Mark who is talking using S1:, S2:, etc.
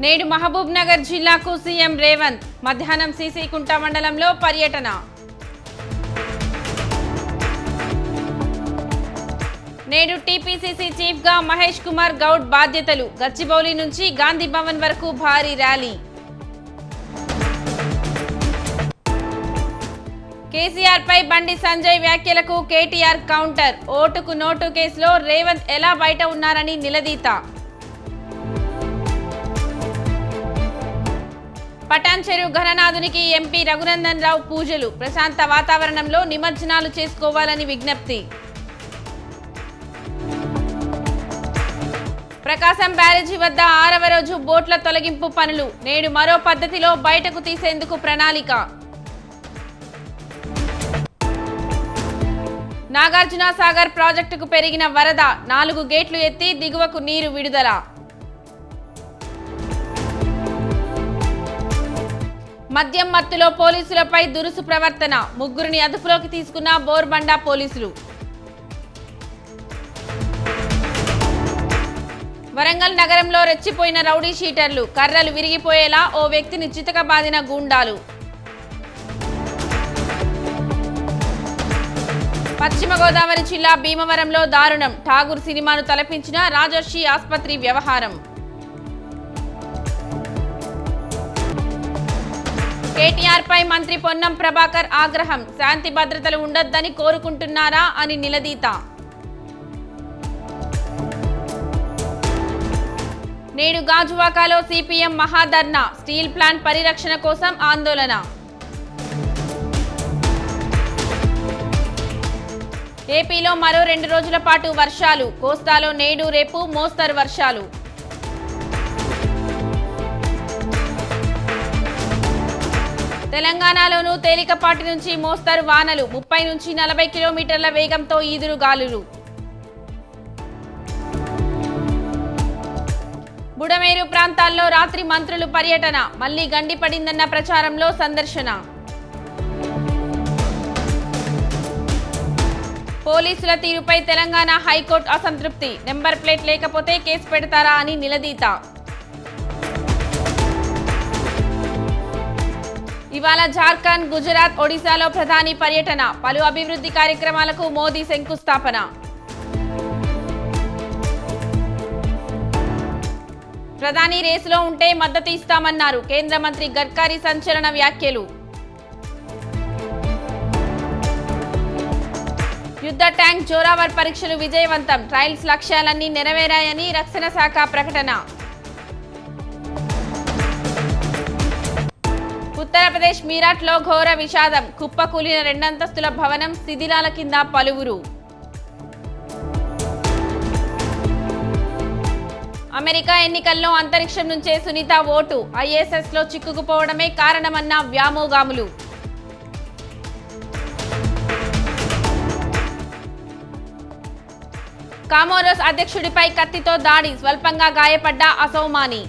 S1: నేడు మహబూబ్ నగర్ జిల్లాకు సీఎం రేవంత్ మధ్యాహ్నం సీసీకుంట మండలంలో పర్యటన. నేడు టీపీసీసీ చీఫ్గా మహేష్ కుమార్ గౌడ్ బాధ్యతలు. గచ్చిబౌలి నుంచి గాంధీ భవన్ వరకు భారీ ర్యాలీ. కేసీఆర్ పై బండి సంజయ్ వ్యాఖ్యలకు కేటీఆర్ కౌంటర్. ఓటుకు నోటు కేసులో రేవంత్ ఎలా బయట ఉన్నారని నిలదీత. పటాన్ చెరువు ఘననాథునికి ఎంపీ రఘునందన్ రావు పూజలు. ప్రశాంత వాతావరణంలో నిమజ్జనాలు చేసుకోవాలని విజ్ఞప్తి. ప్రకాశం బ్యారేజీ వద్ద 6వ రోజు బోట్ల తొలగింపు పనులు. నేడు మరో పద్ధతిలో బయటకు తీసేందుకు ప్రణాళిక. నాగార్జున సాగర్ ప్రాజెక్టుకు పెరిగిన వరద. 4 గేట్లు ఎత్తి దిగువకు నీరు విడుదల. మద్యం మత్తులో పోలీసులపై దురుసు ప్రవర్తన. 3గురిని అదుపులోకి తీసుకున్న బోర్బండ పోలీసులు. వరంగల్ నగరంలో రెచ్చిపోయిన రౌడీ షీటర్లు. కర్రలు విరిగిపోయేలా ఓ వ్యక్తిని చితకబాదిన గూండాలు. పశ్చిమ గోదావరి జిల్లా భీమవరంలో దారుణం. ఠాగూర్ సినిమాను తలపించిన రాజర్షి ఆసుపత్రి వ్యవహారం. కేటీఆర్ పై మంత్రి పొన్నం ప్రభాకర్ ఆగ్రహం. శాంతి భద్రతలు ఉండొద్దని కోరుకుంటున్నారా అని నిలదీత. నేడు గాజువాకలో సిపిఎం మహాధర్నా. స్టీల్ ప్లాంట్ పరిరక్షణ కోసం ఆందోళన. ఏపీలో మరో 2 రోజుల పాటు వర్షాలు. కోస్తాలో నేడు రేపు మోస్తరు వర్షాలు. తెలంగాణలోనూ తేలికపాటి నుంచి మోస్తరు వానలు. 30 నుంచి 40 కిలోమీటర్ల వేగంతో ఈదురు గాలులు. బుడమేరు ప్రాంతాల్లో రాత్రి మంత్రులు పర్యటన. మళ్లీ గండిపడిందన్న ప్రచారంలో సందర్శన. పోలీసుల తీరుపై తెలంగాణ హైకోర్టు అసంతృప్తి. నెంబర్ ప్లేట్ లేకపోతే కేసు పెడతారా అని నిలదీత. ఇవాళ జార్ఖండ్, గుజరాత్, ఒడిశాలో ప్రధాని పర్యటన. పలు అభివృద్ధి కార్యక్రమాలకు మోదీ శంకుస్థాపన. ప్రధాని రేసులో ఉంటే మద్దతు ఇస్తామన్నారు. కేంద్ర మంత్రి గడ్కరీ సంచలన వ్యాఖ్యలు. యుద్ధ ట్యాంక్ జోరావర్ పరీక్షలు విజయవంతం. ట్రయల్స్ లక్ష్యాలన్నీ నెరవేరాయని రక్షణ శాఖ ప్రకటన. ఉత్తరప్రదేశ్ మీరట్లో ఘోర విషాదం. కుప్పకూలిన 2 అంతస్తుల భవనం, శిథిలాల కింద పలువురు. అమెరికా ఎన్నికల్లో అంతరిక్షం నుంచే సునీత ఓటు. ఐఎస్ఎస్లో చిక్కుకుపోవడమే కారణమన్న వ్యామోగాములు. కామోరోస్ అధ్యక్షుడిపై కత్తితో దాడి. స్వల్పంగా గాయపడ్డ అసౌమాని.